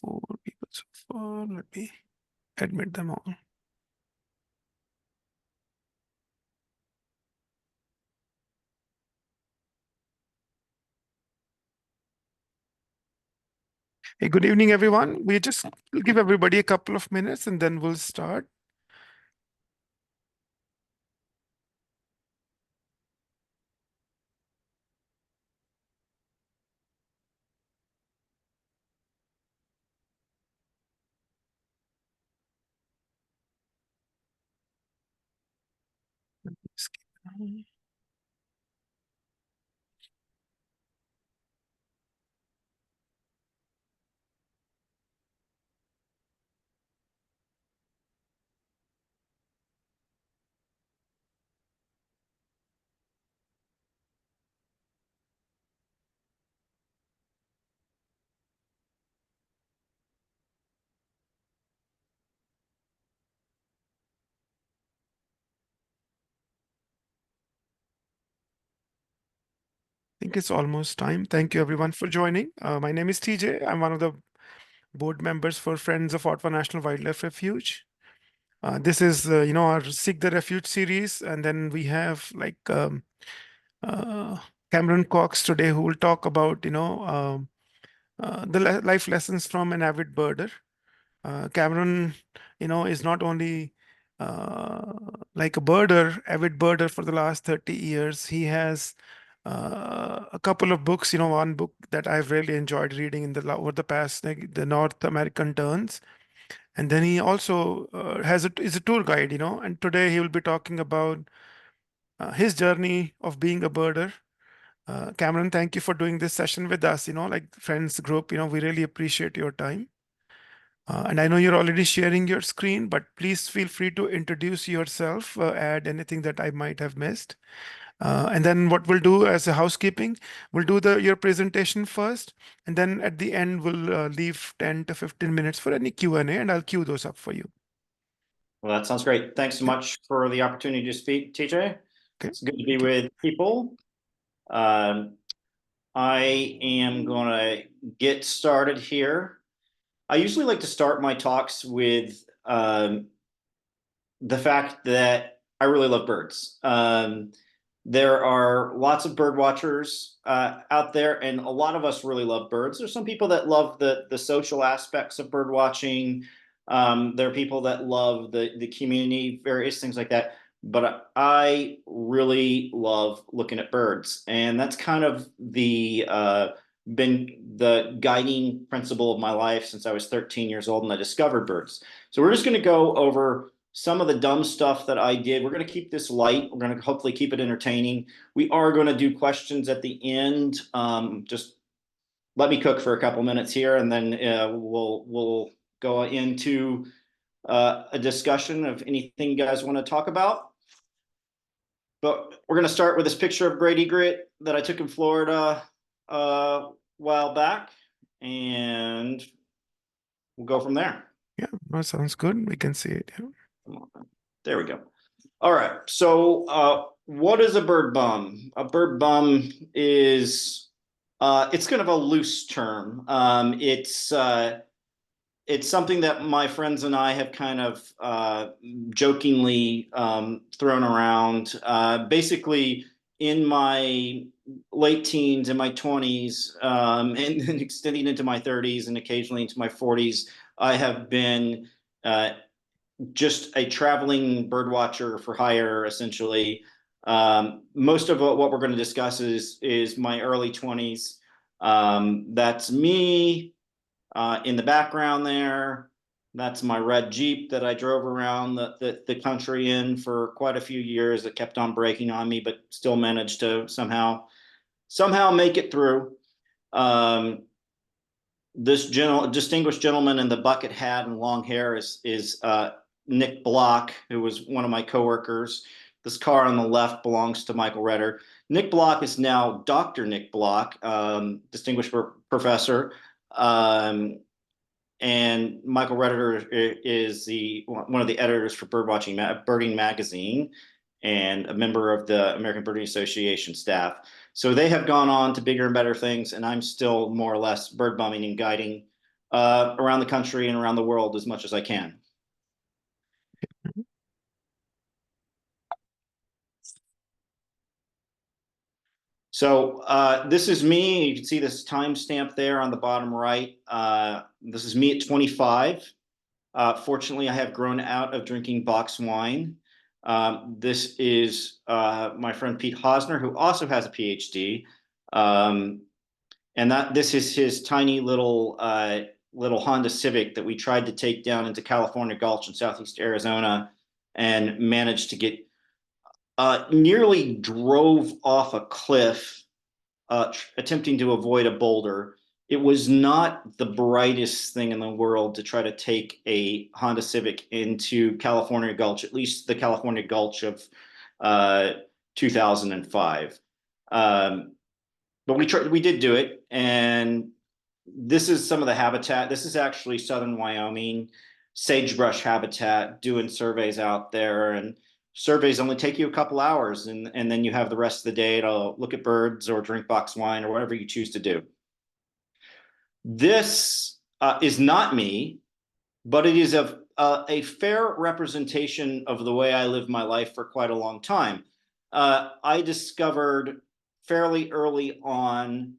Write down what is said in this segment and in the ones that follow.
4 people so far. Let me admit them all. Hey, good evening, everyone. We just give everybody a couple of minutes and then we'll start. I think it's almost time. Thank you, everyone, for joining. My name is TJ. I'm one of the board members for Friends of Ottawa National Wildlife Refuge. This is, our Seek the Refuge series, and then we have uh, Cameron Cox today, who will talk about, the life lessons from an avid birder. Cameron, is not only uh, like a birder, avid birder for the last 30 years. He has a couple of books, one book that I've really enjoyed reading over the past, like the North American Terns. And then he also is a tour guide, and today he will be talking about his journey of being a birder. Cameron, thank you for doing this session with us, like friends group, we really appreciate your time. And I know you're already sharing your screen, but please feel free to introduce yourself, add anything that I might have missed. And then what we'll do as a housekeeping, we'll do your presentation first, and then at the end we'll leave 10 to 15 minutes for any Q&A, and I'll queue those up for you. Well, that sounds great. Thanks so much for the opportunity to speak, TJ. Okay. It's good to be with people. I am going to get started here. I usually like to start my talks with the fact that I really love birds. There are lots of bird watchers out there, and a lot of us really love birds. There's some people that love the social aspects of bird watching. There are people that love the community, various things like that. But I really love looking at birds, and that's kind of been the guiding principle of my life since I was 13 years old and I discovered birds. So we're just going to go over some of the dumb stuff that I did. We're going to keep this light. We're going to hopefully keep it entertaining. We are going to do questions at the end. Just let me cook for a couple minutes here, and then we'll go into a discussion of anything you guys want to talk about. But we're going to start with this picture of great egret that I took in Florida a while back, and we'll go from there. Yeah, that sounds good. We can see it. Yeah. There we go. All right. So what is a bird bum? A bird bum is it's kind of a loose term. It's something that my friends and I have kind of jokingly thrown around. Basically, in my late teens and my 20s, and then extending into my 30s and occasionally into my 40s, I have been just a traveling bird watcher for hire, essentially. Most of what we're going to discuss is my early 20s. That's me. In the background there, that's my red Jeep that I drove around the country in for quite a few years. That kept on breaking on me, but still managed to somehow make it through. This distinguished gentleman in the bucket hat and long hair is Nick Block, who was one of my coworkers. This car on the left belongs to Michael Redder. Nick Block is now Dr. Nick Block, distinguished professor. And Michael Redder is one of the editors for Birding Magazine and a member of the American Birding Association staff. So they have gone on to bigger and better things, and I'm still more or less bird bumming and guiding around the country and around the world as much as I can. So this is me. You can see this timestamp there on the bottom right. This is me at 25. Fortunately, I have grown out of drinking box wine. This is my friend Pete Hosner, who also has a PhD. And this is his tiny little Honda Civic that we tried to take down into California Gulch in southeast Arizona and managed to get nearly drove off a cliff attempting to avoid a boulder. It was not the brightest thing in the world to try to take a Honda Civic into California Gulch, at least the California Gulch of 2005. But we did do it, and this is some of the habitat. This is actually southern Wyoming sagebrush habitat, doing surveys out there, and surveys only take you a couple hours, and then you have the rest of the day to look at birds or drink box wine or whatever you choose to do. This is not me, but it is a fair representation of the way I lived my life for quite a long time. I discovered fairly early on,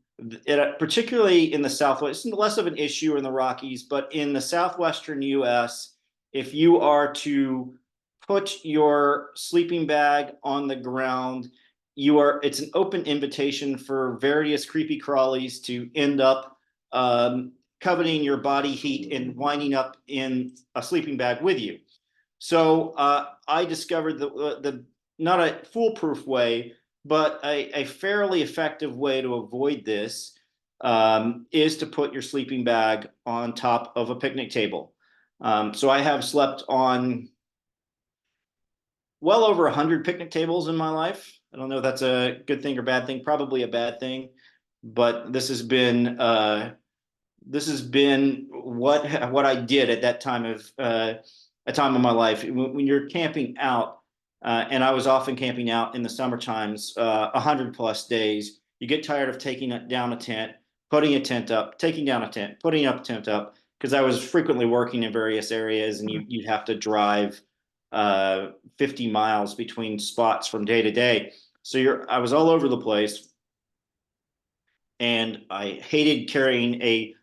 particularly in the Southwest, it's less of an issue in the Rockies, but in the Southwestern US, if you are to put your sleeping bag on the ground, it's an open invitation for various creepy crawlies to end up coveting your body heat and winding up in a sleeping bag with you. So I discovered the not a foolproof way, but a fairly effective way to avoid this is to put your sleeping bag on top of a picnic table. So I have slept on well over 100 picnic tables in my life. I don't know if that's a good thing or bad thing, probably a bad thing, but this has been what I did at that time of a time of my life. When you're camping out, and I was often camping out in the summer times, 100+ days, you get tired of taking down a tent, putting a tent up, taking down a tent, putting up a tent up, because I was frequently working in various areas, and you'd have to drive 50 miles between spots from day to day. So I was all over the place, and I hated carrying a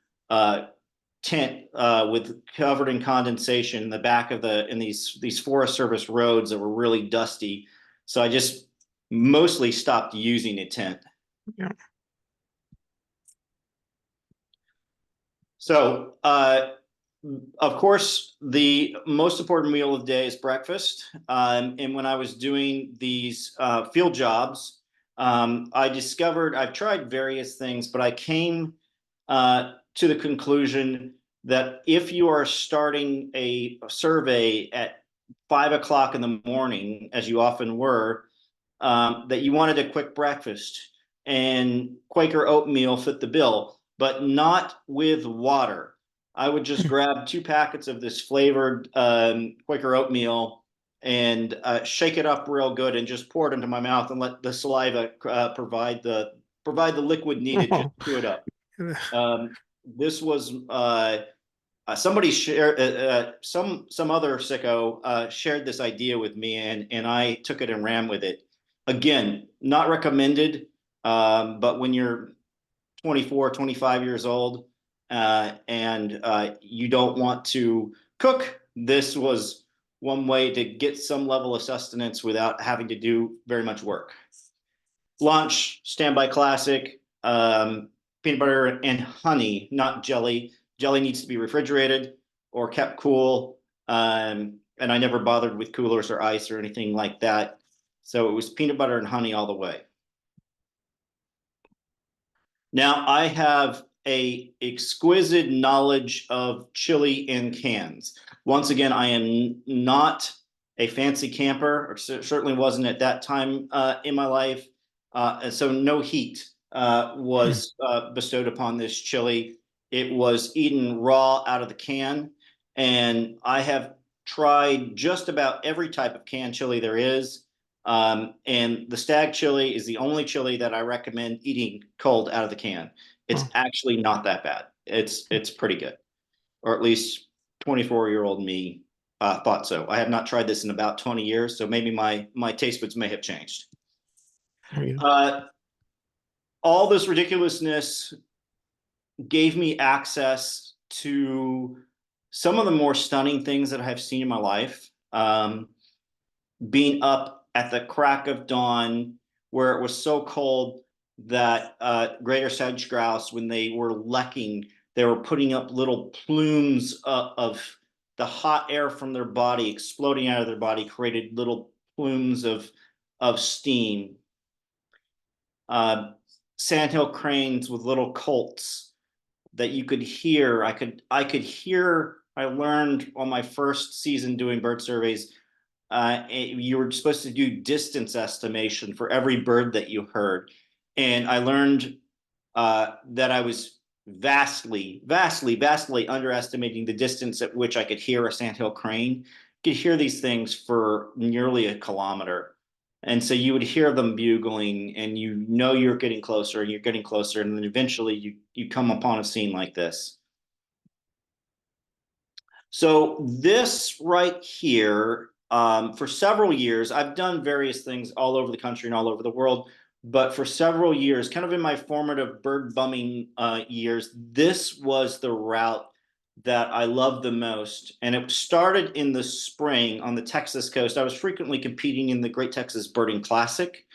tent with covered in condensation in the back of in these Forest Service roads that were really dusty. So I just mostly stopped using a tent. Yeah. So of course, the most important meal of the day is breakfast. And when I was doing these field jobs, I discovered I've tried various things, but I came to the conclusion that if you are starting a survey at 5 o'clock in the morning, as you often were, that you wanted a quick breakfast, and Quaker oatmeal fit the bill, but not with water. I would just grab 2 packets of this flavored Quaker oatmeal and shake it up real good and just pour it into my mouth and let the saliva provide the liquid needed to Oh. chew it up. This was somebody shared some other sicko shared this idea with me, and I took it and ran with it. Again, not recommended, but when you're 24, 25 years old and you don't want to cook, this was one way to get some level of sustenance without having to do very much work. Lunch, standby classic, peanut butter and honey, not jelly. Jelly needs to be refrigerated or kept cool. And I never bothered with coolers or ice or anything like that. So it was peanut butter and honey all the way. Now I have a exquisite knowledge of chili in cans. Once again, I am not a fancy camper, or certainly wasn't at that time in my life. So no heat was bestowed upon this chili. It was eaten raw out of the can. And I have tried just about every type of canned chili there is. And the stag chili is the only chili that I recommend eating cold out of the can. It's actually not that bad. It's pretty good. or at least 24-year-old me thought so. I have not tried this in about 20 years, so maybe my taste buds may have changed. Oh, yeah. All this ridiculousness gave me access to some of the more stunning things that I have seen in my life. Being up at the crack of dawn, where it was so cold that greater sedge grouse, when they were lecking, they were putting up little plumes of the hot air from their body exploding out of their body, created little plumes of steam. Sandhill cranes with little colts that you could hear. I could hear. I learned on my first season doing bird surveys, you were supposed to do distance estimation for every bird that you heard. And I learned that I was vastly underestimating the distance at which I could hear a sandhill crane. You could hear these things for nearly a kilometer. And so you would hear them bugling, and you know you're getting closer, and you're getting closer, and then eventually you come upon a scene like this. So this right here, for several years, I've done various things all over the country and all over the world, but for several years, kind of in my formative bird bumming years, this was the route that I loved the most. And it started in the spring on the Texas coast. I was frequently competing in the Great Texas Birding Classic.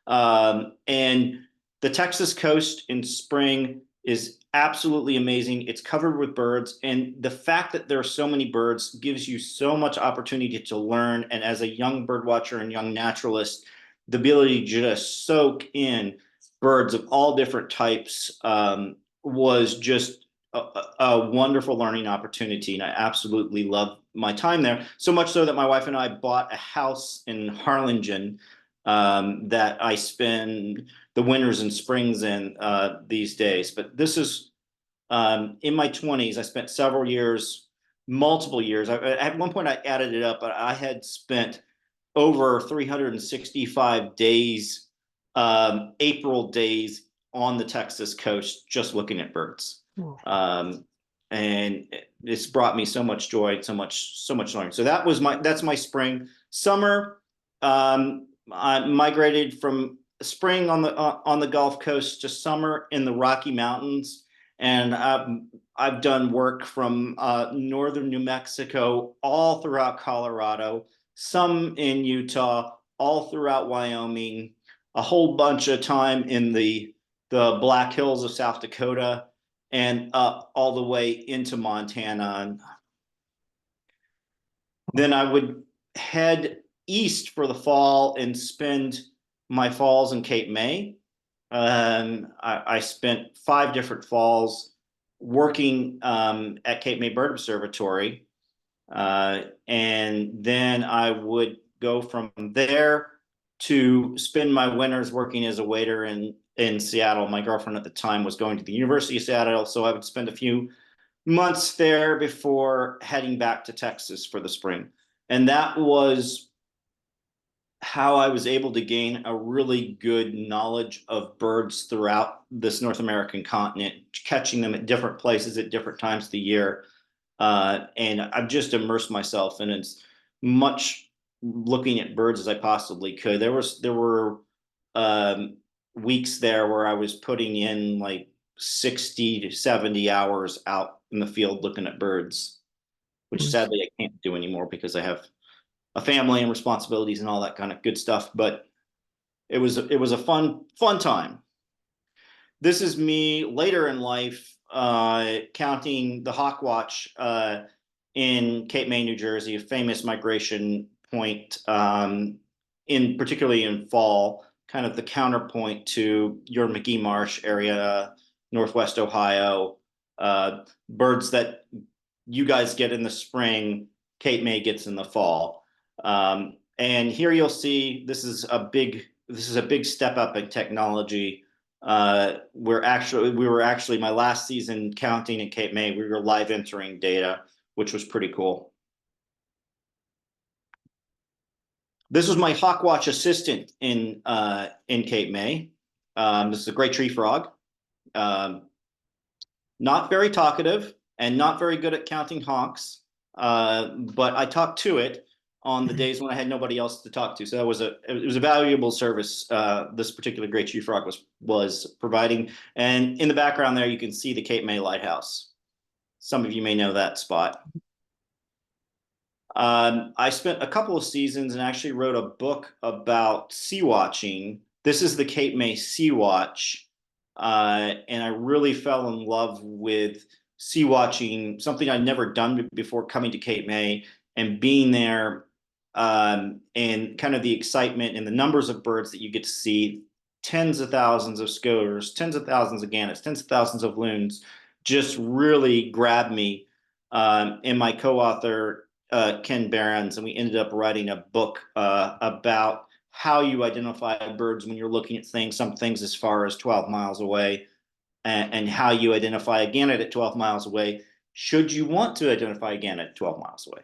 And the Texas coast in spring is absolutely amazing. It's covered with birds, and the fact that there are so many birds gives you so much opportunity to learn. And as a young bird watcher and young naturalist, the ability to just soak in birds of all different types was just a wonderful learning opportunity. And I absolutely loved my time there, so much so that my wife and I bought a house in Harlingen that I spend the winters and springs in these days. But this is in my 20s. I spent several years, multiple years. At one point I added it up, but I had spent over 365 days, April days on the Texas coast, just looking at birds. And it's brought me so much joy, so much learning. So that's my spring. Summer, I migrated from spring on the Gulf Coast to summer in the Rocky Mountains, and I've done work from northern New Mexico all throughout Colorado, some in Utah, all throughout Wyoming, a whole bunch of time in the Black Hills of South Dakota, and up all the way into Montana. Then I would head east for the fall and spend my falls in Cape May. I spent 5 different falls working at Cape May Bird Observatory. And then I would go from there to spend my winters working as a waiter in Seattle. My girlfriend at the time was going to the University of Seattle, so I would spend a few months there before heading back to Texas for the spring. And that was how I was able to gain a really good knowledge of birds throughout this North American continent, catching them at different places at different times of the year. And I've just immersed myself in as much looking at birds as I possibly could. There were weeks there where I was putting in like 60 to 70 hours out in the field looking at birds, which sadly I can't do anymore because I have a family and responsibilities and all that kind of good stuff. But it was a fun time. This is me later in life, counting the hawk watch in Cape May, New Jersey, a famous migration point, particularly in fall, kind of the counterpoint to your McGee Marsh area, Northwest Ohio. Birds that you guys get in the spring, Cape May gets in the fall. And here you'll see this is a big step up in technology. We were actually my last season counting in Cape May, we were live entering data, which was pretty cool. This was my Hawkwatch assistant in Cape May. This is a gray tree frog. Not very talkative, and not very good at counting hawks, but I talked to it on the days when I had nobody else to talk to. So it was a valuable service this particular great chief frog was providing. And in the background there, you can see the Cape May Lighthouse. Some of you may know that spot. I spent a couple of seasons and actually wrote a book about sea watching. This is the Cape May Sea Watch. And I really fell in love with sea watching, something I'd never done before coming to Cape May and being there, and kind of the excitement and the numbers of birds that you get to see, tens of thousands of scoters, tens of thousands of gannets, tens of thousands of loons, just really grabbed me. And my co-author, Ken Behrens, and we ended up writing a book about how you identify birds when you're looking at some things as far as 12 miles away, and how you identify a gannet at 12 miles away, should you want to identify a gannet at 12 miles away.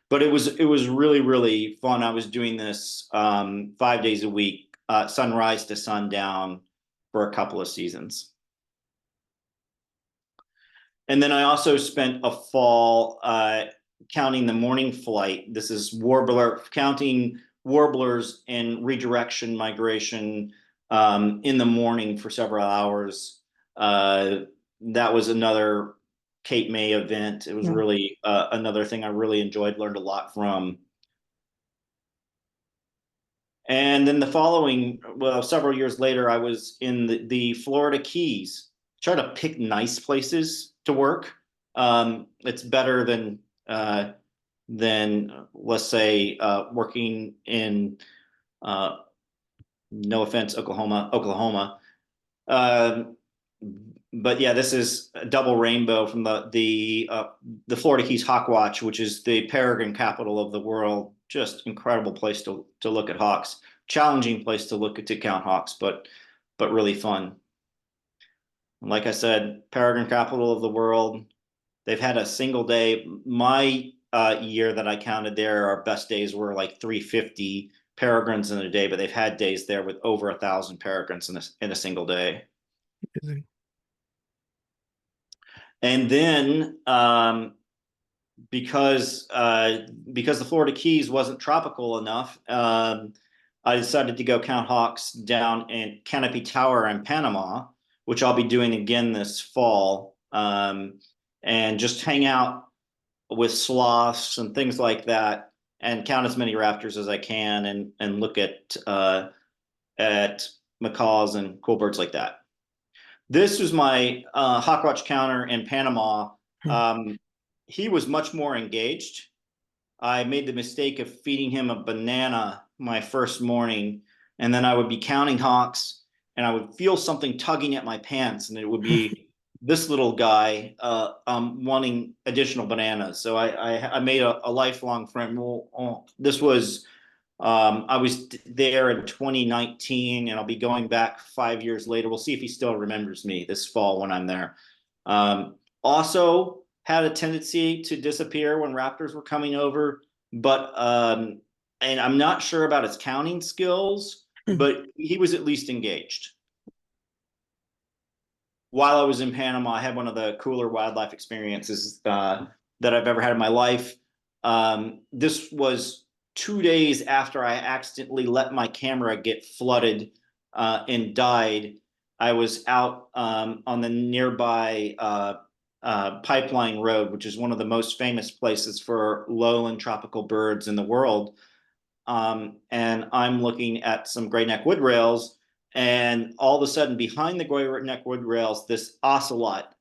But it was really, really fun. I was doing this 5 days a week, sunrise to sundown, for a couple of seasons. And then I also spent a fall counting the morning flight. This is counting warblers in redirection migration in the morning for several hours. That was another Cape May event. It was really another thing I really enjoyed, learned a lot from. And then the following, well, several years later, I was in the Florida Keys. Try to pick nice places to work. It's better than let's say working in no offense, Oklahoma. But yeah, this is a double rainbow from the Florida Keys Hawk Watch, which is the peregrine capital of the world. Just incredible place to look at hawks. Challenging place to look at to count hawks, but really fun. Like I said, peregrine capital of the world. They've had a single day. My year that I counted there, our best days were like 350 peregrines in a day, but they've had days there with over 1,000 peregrines in a single day. Amazing. And then because the Florida Keys wasn't tropical enough, I decided to go count hawks down in Canopy Tower in Panama, which I'll be doing again this fall, and just hang out with sloths and things like that, and count as many raptors as I can, and look at macaws and cool birds like that. This was my Hawkwatch counter in Panama. He was much more engaged. I made the mistake of feeding him a banana my first morning, and then I would be counting hawks, and I would feel something tugging at my pants, and it would be this little guy wanting additional bananas. So I made a lifelong friend. Well, this was I was there in 2019, and I'll be going back 5 years later. We'll see if he still remembers me this fall when I'm there. Also had a tendency to disappear when raptors were coming over, but and I'm not sure about his counting skills, but he was at least engaged. While I was in Panama, I had one of the cooler wildlife experiences that I've ever had in my life. This was 2 days after I accidentally let my camera get flooded and died. I was out on the nearby Pipeline Road, which is one of the most famous places for lowland tropical birds in the world. And I'm looking at some gray neck wood rails, and all of a sudden behind the gray neck wood rails, this ocelot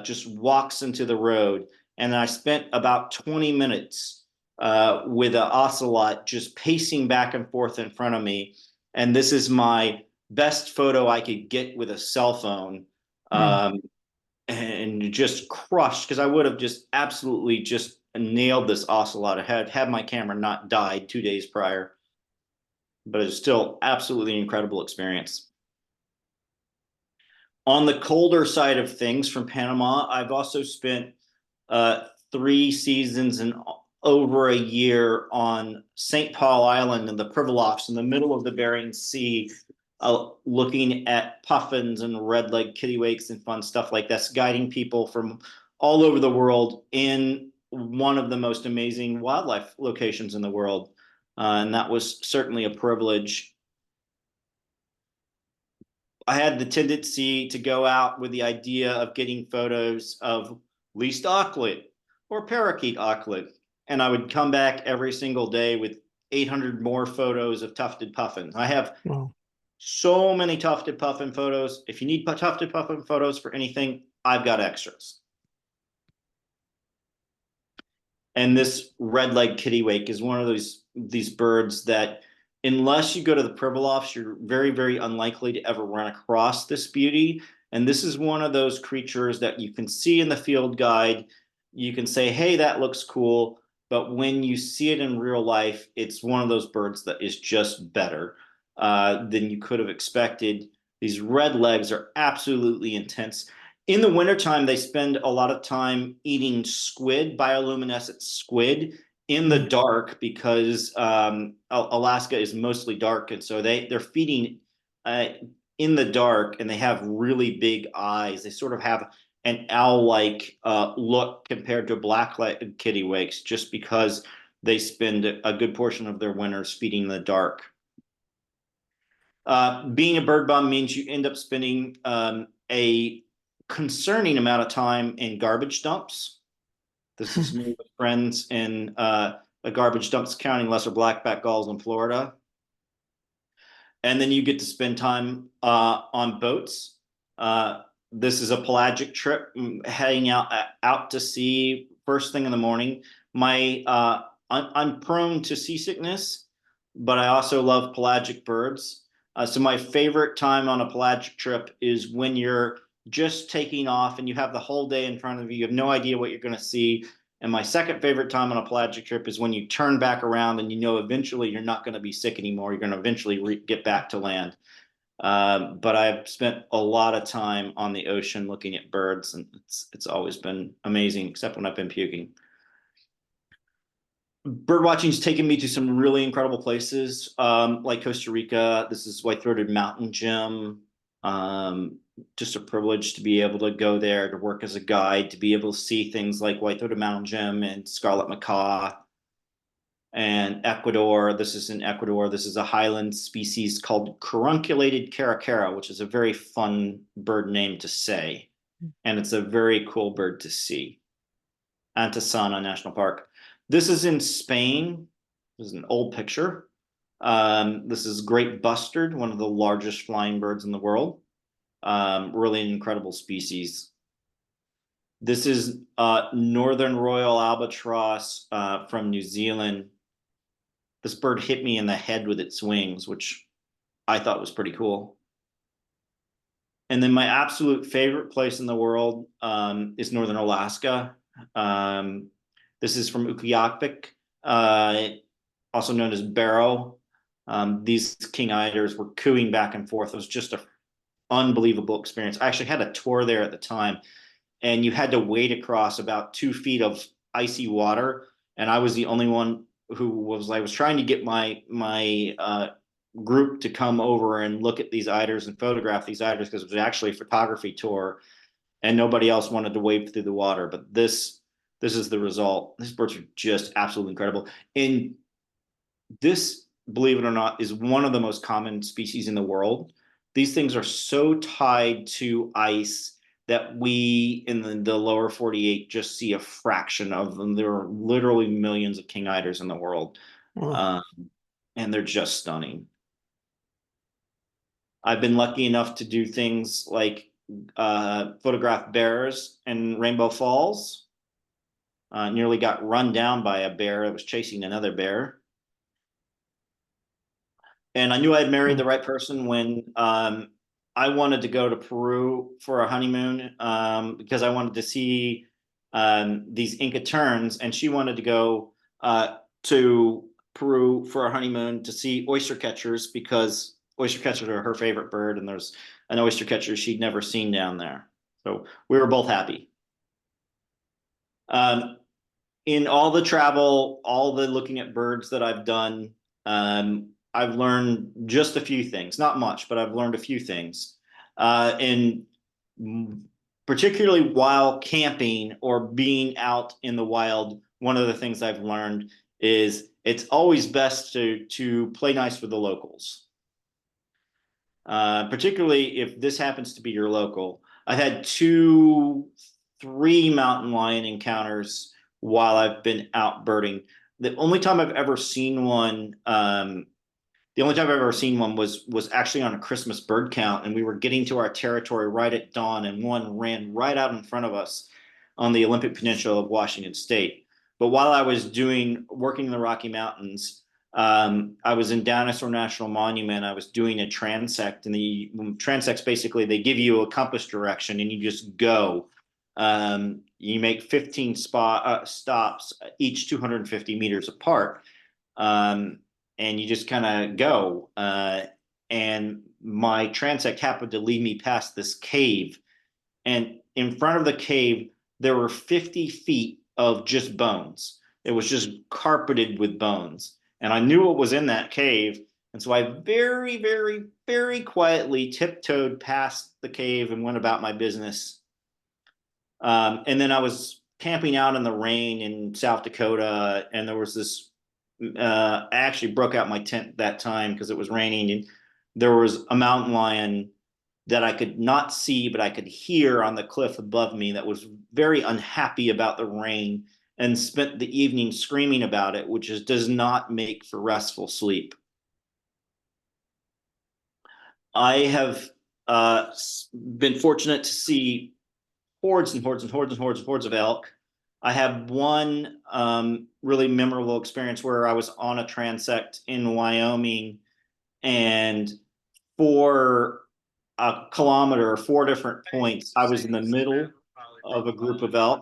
just walks into the road. And I spent about 20 minutes with an ocelot just pacing back and forth in front of me. And this is my best photo I could get with a cell phone. And just crushed, because I would have just absolutely just nailed this ocelot. I had my camera not died 2 days prior, but it's still absolutely incredible experience. On the colder side of things from Panama, I've also spent 3 seasons and over a year on St. Paul Island in the Pribilofs in the middle of the Bering Sea, looking at puffins and red-legged kittiwakes and fun stuff like that, guiding people from all over the world in one of the most amazing wildlife locations in the world. And that was certainly a privilege. I had the tendency to go out with the idea of getting photos of least auklet or parakeet auklet. And I would come back every single day with 800 more photos of tufted puffins. I have Wow. so many tufted puffin photos. If you need tufted puffin photos for anything, I've got extras. And this red-legged kittiwake is one of these birds that, unless you go to the Pribilofs, you're very, very unlikely to ever run across this beauty. And this is one of those creatures that you can see in the field guide. You can say, hey, that looks cool. But when you see it in real life, it's one of those birds that is just better than you could have expected. These red legs are absolutely intense. In the wintertime, they spend a lot of time eating squid, bioluminescent squid, in the Mm. dark because Alaska is mostly dark, and so they're feeding uh, in the dark, and they have really big eyes. They sort of have an owl-like look compared to black-legged kittiwakes, just because they spend a good portion of their winters feeding in the dark. Being a bird bum means you end up spending a concerning amount of time in garbage dumps. This is me with friends in a garbage dumps counting lesser blackback gulls in Florida. And then you get to spend time on boats. This is a pelagic trip, heading out to sea first thing in the morning. I'm prone to seasickness, but I also love pelagic birds. So my favorite time on a pelagic trip is when you're just taking off and you have the whole day in front of you. You have no idea what you're going to see. And my second favorite time on a pelagic trip is when you turn back around and you know eventually you're not going to be sick anymore. You're going to eventually get back to land. But I've spent a lot of time on the ocean looking at birds, and it's always been amazing, except when I've been puking. Bird watching's taken me to some really incredible places, like Costa Rica. This is white-throated mountain gym. Just a privilege to be able to go there, to work as a guide, to be able to see things like white-throated mountain gym and scarlet macaw. And Ecuador, this is in Ecuador. This is a highland species called carunculated caracara, which is a very fun bird name to say. And it's a very cool bird to see. Antisana National Park. This is in Spain. This is an old picture. This is great bustard, one of the largest flying birds in the world. Really an incredible species. This is northern royal albatross from New Zealand. This bird hit me in the head with its wings, which I thought was pretty cool. And then my absolute favorite place in the world is northern Alaska. This is from Ukliagvik, also known as Barrow. These king eiders were cooing back and forth. It was just an unbelievable experience. I actually had a tour there at the time, and you had to wade across about 2 feet of icy water, and I was the only one who was trying to get my group to come over and look at these eiders and photograph these eiders, because it was actually a photography tour, and nobody else wanted to wade through the water. But this is the result. These birds are just absolutely incredible. And this, believe it or not, is one of the most common species in the world. These things are so tied to ice that we in the lower 48 just see a fraction of them. There are literally millions of king eiders in the world, Wow. and they're just stunning. I've been lucky enough to do things like photograph bears in Rainbow Falls. Nearly got run down by a bear that was chasing another bear. And I knew I had married Mm. the right person when I wanted to go to Peru for a honeymoon, because I wanted to see these Inca terns, and she wanted to go to Peru for a honeymoon to see oyster catchers, because oyster catchers are her favorite bird, and there's an oyster catcher she'd never seen down there. So we were both happy. Um, in all the travel, all the looking at birds that I've done, I've learned just a few things, not much, but I've learned a few things. And particularly while camping or being out in the wild, one of the things I've learned is it's always best to play nice with the locals. Particularly if this happens to be your local. I've had three mountain lion encounters while I've been out birding. The only time I've ever seen one, the only time I've ever seen one was actually on a Christmas bird count, and we were getting to our territory right at dawn, and one ran right out in front of us on the Olympic Peninsula of Washington State. But while I was working in the Rocky Mountains, I was in Dinosaur National Monument. I was doing a transect, and the transects basically they give you a compass direction, and you just go. You make 15 stops, each 250 meters apart, and you just kind of go. And my transect happened to lead me past this cave, and in front of the cave there were 50 feet of just bones. It was just carpeted with bones. And I knew what was in that cave. And so I very, very, very quietly tiptoed past the cave and went about my business. And then I was camping out in the rain in South Dakota, and there was this. I actually broke out my tent that time because it was raining, and there was a mountain lion that I could not see, but I could hear on the cliff above me that was very unhappy about the rain and spent the evening screaming about it, which does not make for restful sleep. I have been fortunate to see hordes and hordes and hordes and hordes and hordes of elk. I have one really memorable experience where I was on a transect in Wyoming, and for a kilometer, 4 different points, I was in the middle of a group of elk.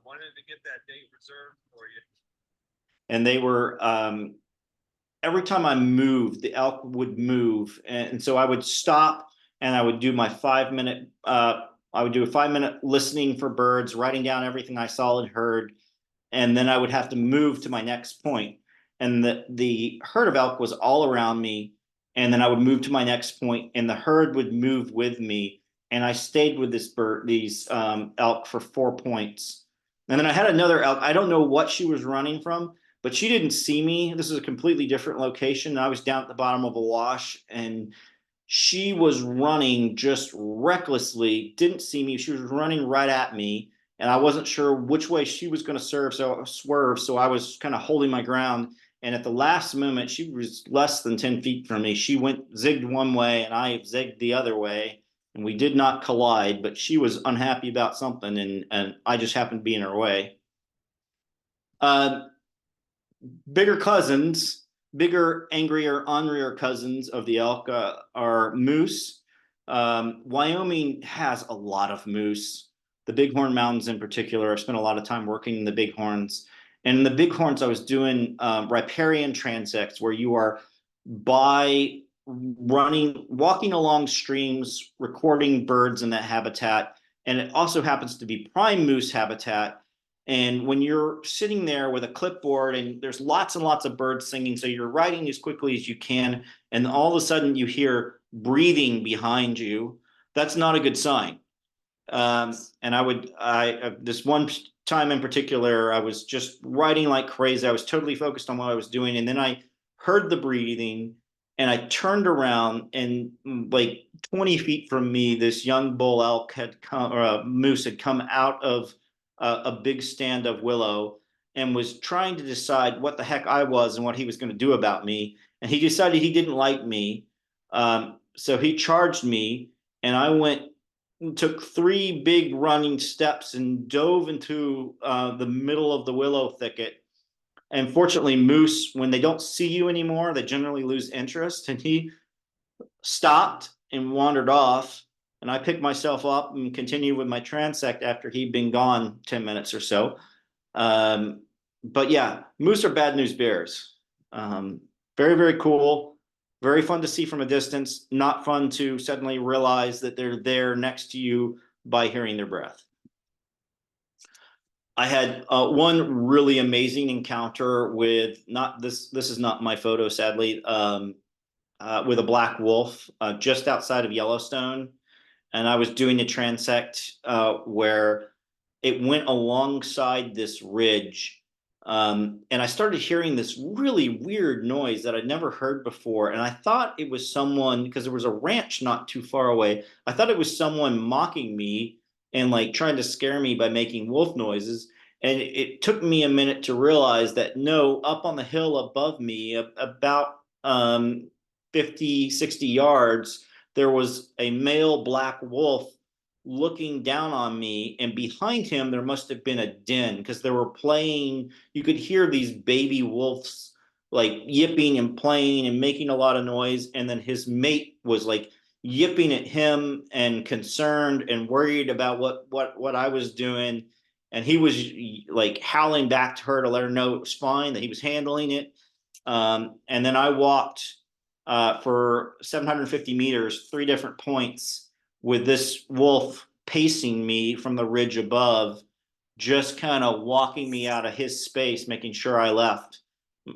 Wanted to get that date reserved for you. And they were, every time I moved, the elk would move. And so I would stop and I would do my 5 minute, I would do a 5 minute listening for birds, writing down everything I saw and heard. And then I would have to move to my next point. And the herd of elk was all around me. And then I would move to my next point, and the herd would move with me. And I stayed with these elk for 4 points. And then I had another elk. I don't know what she was running from, but she didn't see me. This is a completely different location. I was down at the bottom of a wash, and she was running just recklessly, didn't see me. She was running right at me, and I wasn't sure which way she was going to swerve. So I was kind of holding my ground. And at the last moment, she was less than 10 feet from me. She zigged one way, and I zigged the other way. And we did not collide, but she was unhappy about something, and I just happened to be in her way. Bigger cousins, bigger, angrier, ornerier cousins of the elk are moose. Wyoming has a lot of moose. The Bighorn Mountains in particular. I spent a lot of time working in the Bighorns. And in the Bighorns, I was doing riparian transects where you are walking along streams, recording birds in that habitat. And it also happens to be prime moose habitat. And when you're sitting there with a clipboard and there's lots and lots of birds singing, so you're writing as quickly as you can, and all of a sudden you hear breathing behind you, that's not a good sign. And this one time in particular, I was just writing like crazy. I was totally focused on what I was doing. And then I heard the breathing, and I turned around, and like 20 feet from me, this young bull elk or a moose had come out of a big stand of willow and was trying to decide what the heck I was and what he was going to do about me. And he decided he didn't like me. So he charged me, and I took 3 big running steps and dove into the middle of the willow thicket. And fortunately, moose, when they don't see you anymore, they generally lose interest. And he stopped and wandered off. And I picked myself up and continued with my transect after he'd been gone 10 minutes or so. But yeah, moose are bad news bears. Very, very cool. Very fun to see from a distance. Not fun to suddenly realize that they're there next to you by hearing their breath. I had one really amazing encounter with this is not my photo, sadly, with a black wolf just outside of Yellowstone. and I was doing the transect where it went alongside this ridge. And I started hearing this really weird noise that I'd never heard before. And I thought it was someone, because there was a ranch not too far away. I thought it was someone mocking me and like trying to scare me by making wolf noises. And it took me a minute to realize that no, up on the hill above me, about 50, 60 yards, there was a male black wolf looking down on me, and behind him there must have been a den, because they were playing. You could hear these baby wolves like yipping and playing and making a lot of noise, and then his mate was like yipping at him and concerned and worried about what I was doing, and he was like howling back to her to let her know it was fine, that he was handling it. And then I walked for 750 meters, 3 different points, with this wolf pacing me from the ridge above, just kind of walking me out of his space, making sure I left.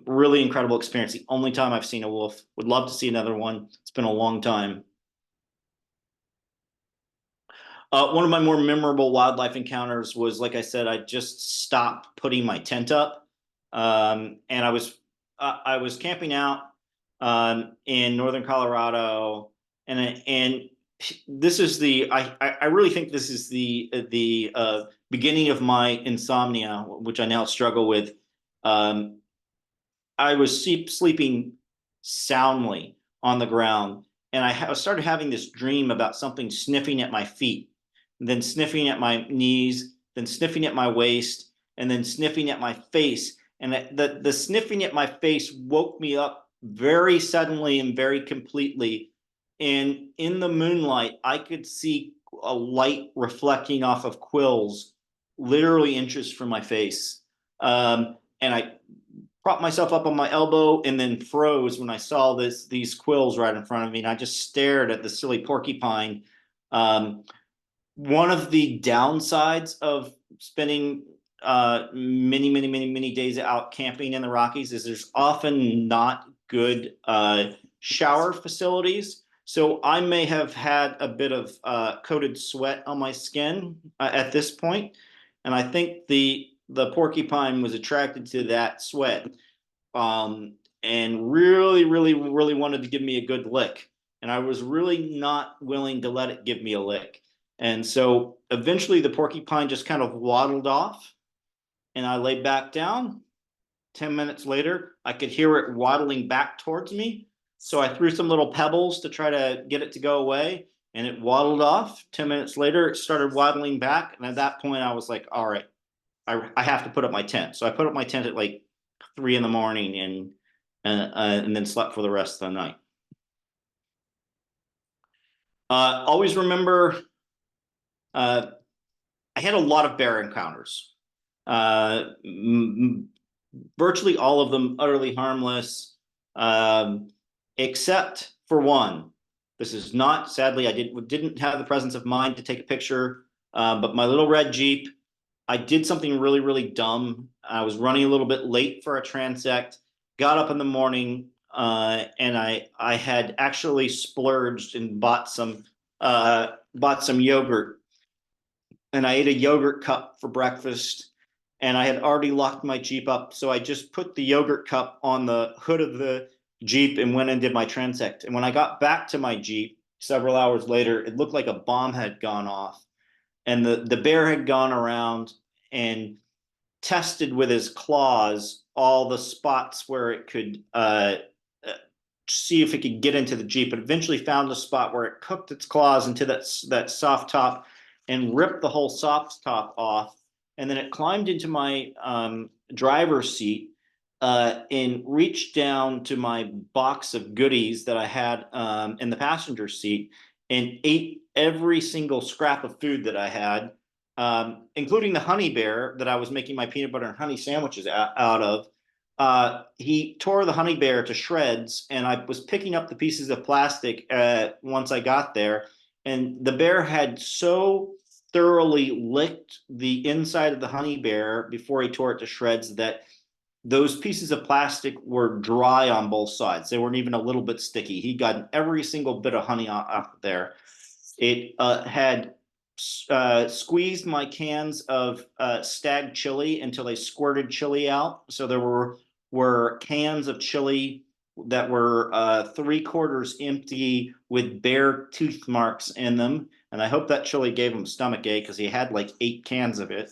Really incredible experience. The only time I've seen a wolf. Would love to see another one. It's been a long time. One of my more memorable wildlife encounters was, like I said, I just stopped putting my tent up, and I was camping out in northern Colorado, and this is I really think this is the beginning of my insomnia, which I now struggle with. Um, I was sleeping soundly on the ground, and I started having this dream about something sniffing at my feet, then sniffing at my knees, then sniffing at my waist, and then sniffing at my face. And the sniffing at my face woke me up very suddenly and very completely. And in the moonlight, I could see a light reflecting off of quills, literally inches from my face. And I propped myself up on my elbow and then froze when I saw these quills right in front of me. And I just stared at the silly porcupine. Um, One of the downsides of spending many days out camping in the Rockies is there's often not good shower facilities. So I may have had a bit of coated sweat on my skin at this point, and I think the porcupine was attracted to that sweat, and really wanted to give me a good lick, and I was really not willing to let it give me a lick. And so eventually the porcupine just kind of waddled off, and I lay back down. 10 minutes later, I could hear it waddling back towards me. So I threw some little pebbles to try to get it to go away, and it waddled off. 10 minutes later, it started waddling back. And at that point, I was like, all right, I have to put up my tent. So I put up my tent at like 3 in the morning, and then slept for the rest of the night. Always remember, I had a lot of bear encounters. Uh, Virtually all of them utterly harmless, except for one. This is not, sadly, I didn't have the presence of mind to take a picture, but my little red Jeep, I did something really dumb. I was running a little bit late for a transect, got up in the morning, and I had actually splurged and bought some yogurt, and I ate a yogurt cup for breakfast, and I had already locked my Jeep up. So I just put the yogurt cup on the hood of the Jeep and went and did my transect. And when I got back to my Jeep several hours later, it looked like a bomb had gone off. And the bear had gone around and tested with his claws all the spots where it could see if it could get into the Jeep, but eventually found a spot where it cooked its claws into that soft top and ripped the whole soft top off. And then it climbed into my driver's seat and reached down to my box of goodies that I had in the passenger seat and ate every single scrap of food that I had, including the honey bear that I was making my peanut butter and honey sandwiches out of. He tore the honey bear to shreds, and I was picking up the pieces of plastic once I got there. And the bear had so thoroughly licked the inside of the honey bear before he tore it to shreds that those pieces of plastic were dry on both sides. They weren't even a little bit sticky. He got every single bit of honey off there. It had squeezed my cans of stag chili until they squirted chili out. So there were cans of chili that were 3/4 empty with bare tooth marks in them. And I hope that chili gave him a stomach ache because he had like 8 cans of it.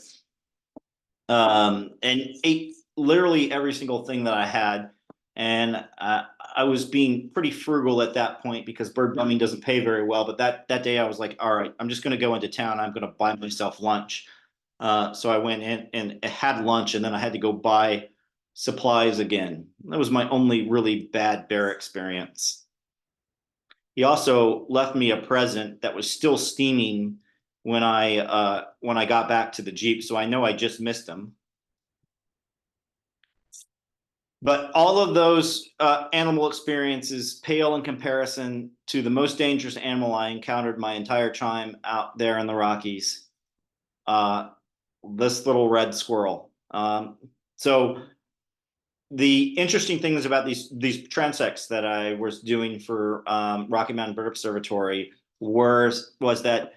And ate literally every single thing that I had. And I was being pretty frugal at that point because bird bumming doesn't pay very well. But that day I was like, all right, I'm just going to go into town. I'm going to buy myself lunch. So I went in and had lunch, and then I had to go buy supplies again. That was my only really bad bear experience. He also left me a present that was still steaming when I got back to the Jeep. So I know I just missed him. But all of those animal experiences pale in comparison to the most dangerous animal I encountered my entire time out there in the Rockies. This little red squirrel. So the interesting things about these transects that I was doing for Rocky Mountain Bird Observatory was that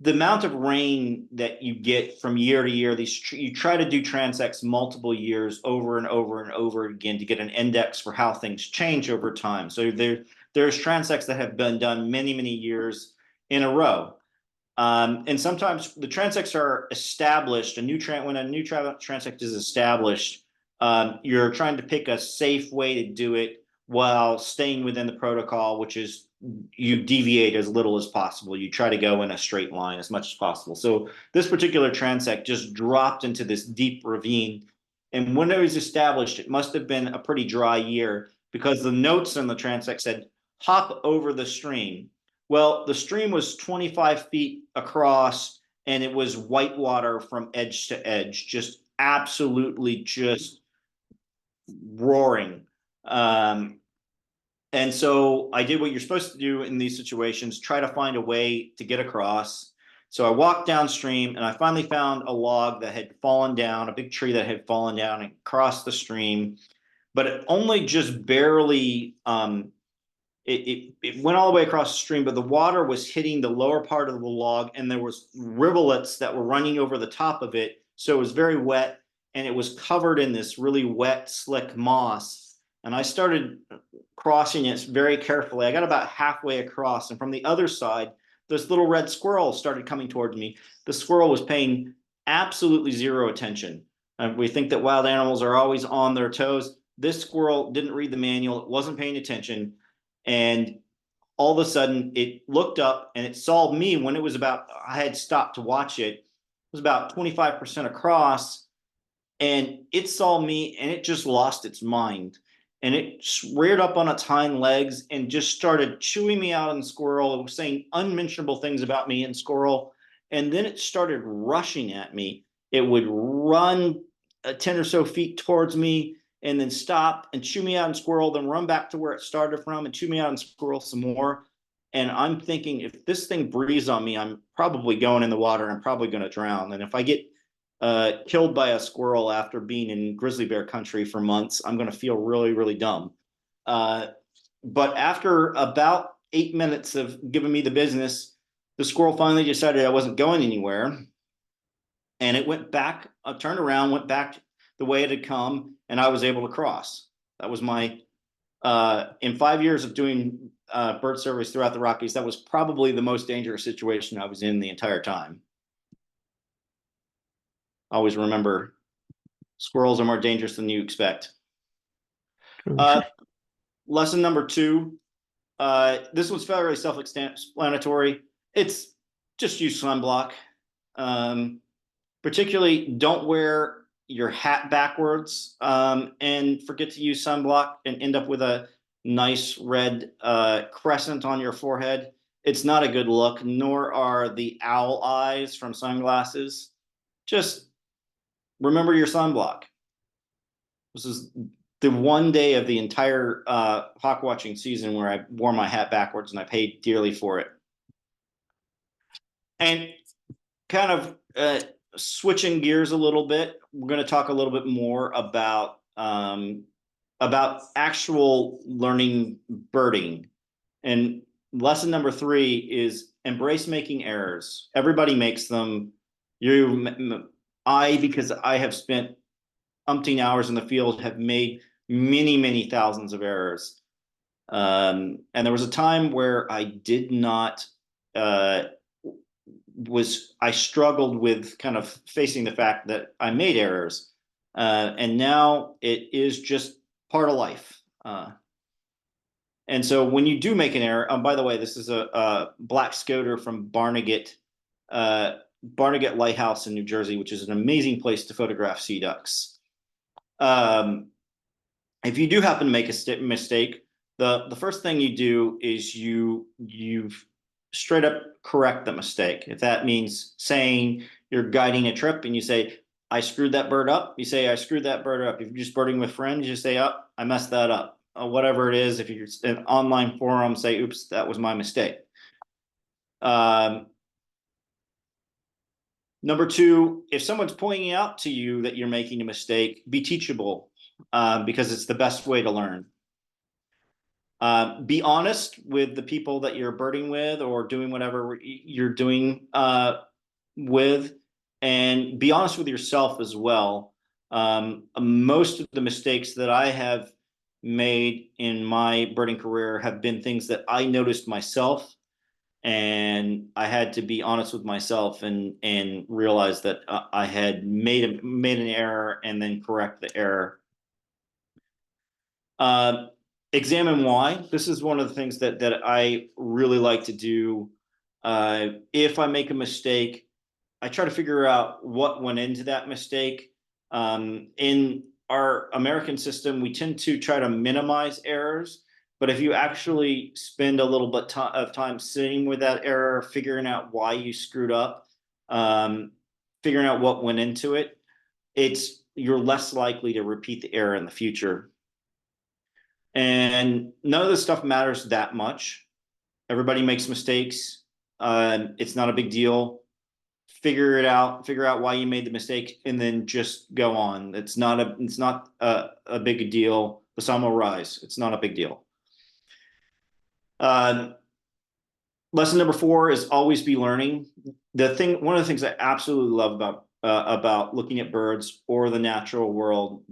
the amount of rain that you get from year to year, you try to do transects multiple years over and over and over again to get an index for how things change over time. So there's transects that have been done many, many years in a row. And sometimes the transects are established. When a new transect is established, you're trying to pick a safe way to do it while staying within the protocol, which is you deviate as little as possible. You try to go in a straight line as much as possible. So this particular transect just dropped into this deep ravine. And when it was established, it must have been a pretty dry year because the notes on the transect said, hop over the stream. Well, the stream was 25 feet across and it was whitewater from edge to edge, just absolutely just roaring. And so I did what you're supposed to do in these situations, try to find a way to get across. So I walked downstream and I finally found a log that had fallen down, a big tree that had fallen down and crossed the stream, but it only just barely it went all the way across the stream, but the water was hitting the lower part of the log and there was rivulets that were running over the top of it. So it was very wet and it was covered in this really wet, slick moss. And I started crossing it very carefully. I got about halfway across, and from the other side, this little red squirrel started coming towards me. The squirrel was paying absolutely zero attention. We think that wild animals are always on their toes. This squirrel didn't read the manual. It wasn't paying attention. And all of a sudden it looked up and it saw me when it was about, I had stopped to watch it. It was about 25% across, and it saw me and it just lost its mind. And it reared up on its hind legs and just started chewing me out in squirrel. It was saying unmentionable things about me in squirrel. And then it started rushing at me. It would run 10 or so feet towards me and then stop and chew me out in squirrel, then run back to where it started from and chew me out in squirrel some more. And I'm thinking, if this thing breathes on me, I'm probably going in the water and I'm probably going to drown. And if I get killed by a squirrel after being in grizzly bear country for months, I'm going to feel really, really dumb. But after about 8 minutes of giving me the business, the squirrel finally decided I wasn't going anywhere. And it went back, turned around, went back the way it had come, and I was able to cross. That was my, in 5 years of doing bird surveys throughout the Rockies, that was probably the most dangerous situation I was in the entire time. Always remember, squirrels are more dangerous than you expect. Lesson number 2. This one's fairly self-explanatory. It's just use sunblock. Particularly, don't wear your hat backwards and forget to use sunblock and end up with a nice red crescent on your forehead. It's not a good look, nor are the owl eyes from sunglasses. Just remember your sunblock. This is the one day of the entire hawk watching season where I wore my hat backwards and I paid dearly for it. And kind of switching gears a little bit, we're going to talk a little bit more about actual learning birding. And lesson number 3 is embrace making errors. Everybody makes them. Because I have spent umpteen hours in the field, have made many thousands of errors. And there was a time where I did not, I struggled with kind of facing the fact that I made errors. And now it is just part of life. And so when you do make an error, by the way, this is a black scoter from Barnegat Lighthouse in New Jersey, which is an amazing place to photograph sea ducks. If you do happen to make a mistake, the first thing you do is you straight up correct the mistake. If that means saying you're guiding a trip and you say, I screwed that bird up, you say, I screwed that bird up. If you're just birding with friends, you say, oh, I messed that up. Whatever it is, if you're in an online forum, say, oops, that was my mistake. Number 2, if someone's pointing out to you that you're making a mistake, be teachable, because it's the best way to learn. Be honest with the people that you're birding with or doing whatever you're doing with, and be honest with yourself as well. Most of the mistakes that I have made in my birding career have been things that I noticed myself, and I had to be honest with myself and realize that I had made an error and then correct the error. Examine why. This is one of the things that I really like to do. If I make a mistake, I try to figure out what went into that mistake. In our American system, we tend to try to minimize errors. But if you actually spend a little bit of time sitting with that error, figuring out why you screwed up, figuring out what went into it, you're less likely to repeat the error in the future. And none of this stuff matters that much. Everybody makes mistakes. It's not a big deal. Figure it out. Figure out why you made the mistake, and then just go on. It's not a big deal. The sun will rise. It's not a big deal. Lesson number 4 is always be learning. One of the things I absolutely love about looking at birds or the natural world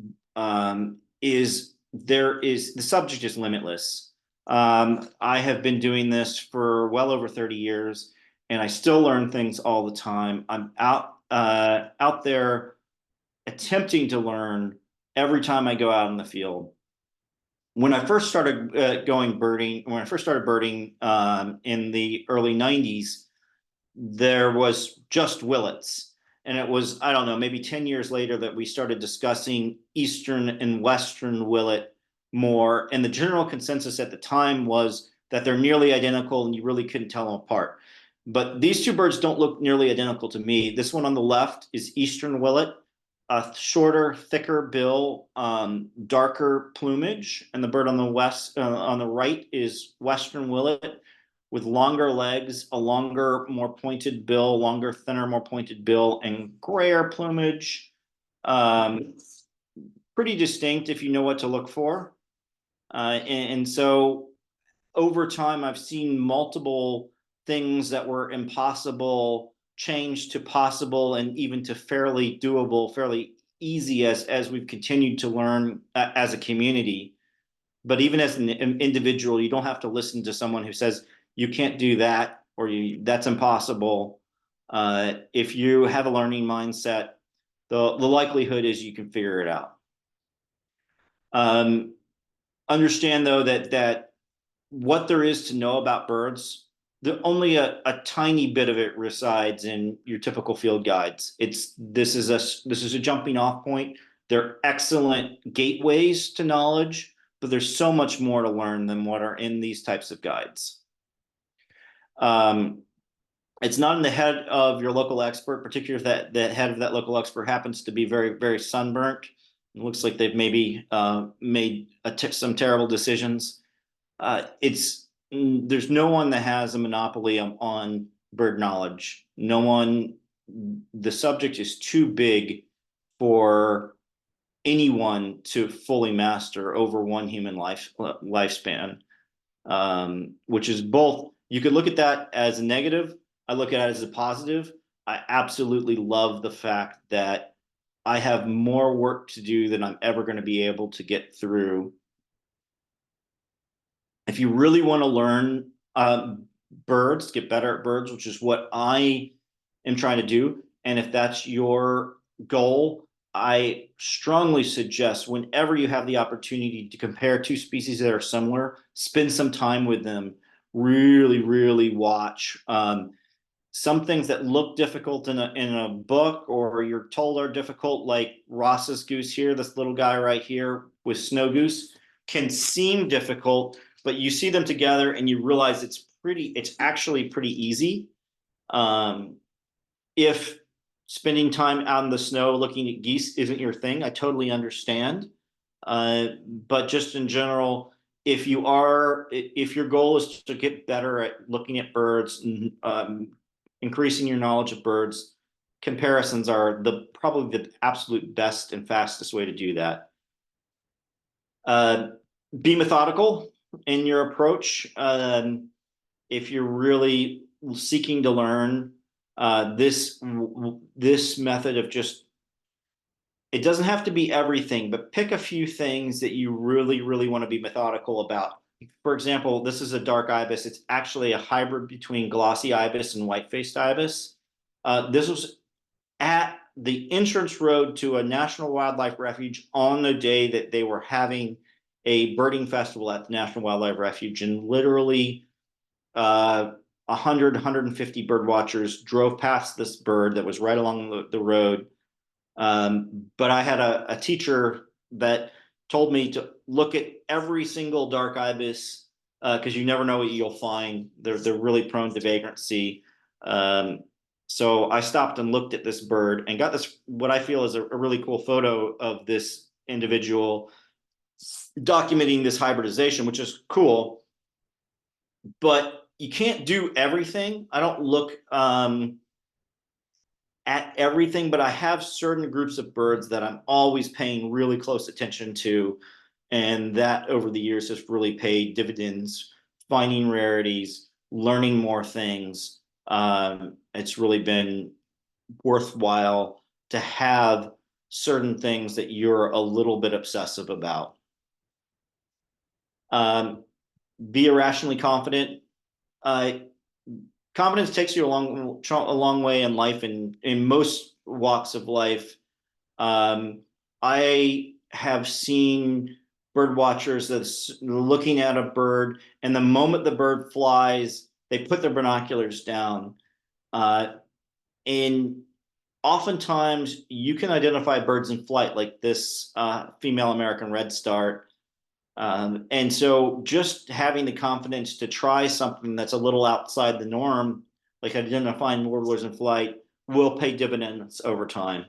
is the subject is limitless. I have been doing this for well over 30 years, and I still learn things all the time. I'm out there attempting to learn every time I go out in the field. When I first started birding in the early 90s, there was just willets. And it was, I don't know, maybe 10 years later that we started discussing Eastern and Western willet more. And the general consensus at the time was that they're nearly identical and you really couldn't tell them apart. But these two birds don't look nearly identical to me. This one on the left is Eastern willet, a shorter, thicker bill, darker plumage. And the bird on the right is Western willet, with longer legs, a longer, more pointed bill, longer, thinner, more pointed bill, and grayer plumage. Pretty distinct if you know what to look for. And so over time, I've seen multiple things that were impossible change to possible and even to fairly doable, fairly easy as we've continued to learn as a community. But even as an individual, you don't have to listen to someone who says, you can't do that, or that's impossible. If you have a learning mindset, the likelihood is you can figure it out. Understand though that what there is to know about birds, only a tiny bit of it resides in your typical field guides. This is a jumping off point. They're excellent gateways to knowledge, but there's so much more to learn than what are in these types of guides. It's not in the head of your local expert, particularly if the head of that local expert happens to be very, very sunburnt. It looks like they've maybe made some terrible decisions. There's no one that has a monopoly on bird knowledge. No one. The subject is too big for anyone to fully master over one human lifespan. which is both. You could look at that as a negative. I look at it as a positive. I absolutely love the fact that I have more work to do than I'm ever going to be able to get through. If you really want to learn birds, get better at birds, which is what I am trying to do, and if that's your goal, I strongly suggest whenever you have the opportunity to compare two species that are similar, spend some time with them. Really watch. Some things that look difficult in a book or you're told are difficult, like Ross's goose here, this little guy right here with snow goose, can seem difficult, but you see them together and you realize it's actually pretty easy. If spending time out in the snow looking at geese isn't your thing, I totally understand. But just in general, if your goal is to get better at looking at birds and increasing your knowledge of birds, comparisons are probably the absolute best and fastest way to do that. Be methodical in your approach. If you're really seeking to learn, this method of just, it doesn't have to be everything, but pick a few things that you really want to be methodical about. For example, this is a dark ibis. It's actually a hybrid between glossy ibis and white-faced ibis. This was at the entrance road to a national wildlife refuge on the day that they were having a birding festival at the National Wildlife Refuge, and literally 150 bird watchers drove past this bird that was right along the road. But I had a teacher that told me to look at every single dark ibis because you never know what you'll find. They're really prone to vagrancy. So I stopped and looked at this bird and got this, what I feel is a really cool photo of this individual documenting this hybridization, which is cool. But you can't do everything. I don't look at everything, but I have certain groups of birds that I'm always paying really close attention to. And that over the years has really paid dividends, finding rarities, learning more things. It's really been worthwhile to have certain things that you're a little bit obsessive about. Be irrationally confident. Confidence takes you a long way in life, and in most walks of life. I have seen bird watchers that's looking at a bird, and the moment the bird flies, they put their binoculars down. And oftentimes you can identify birds in flight, like this female American redstart. And so just having the confidence to try something that's a little outside the norm, like identifying warblers in flight, will pay dividends over time.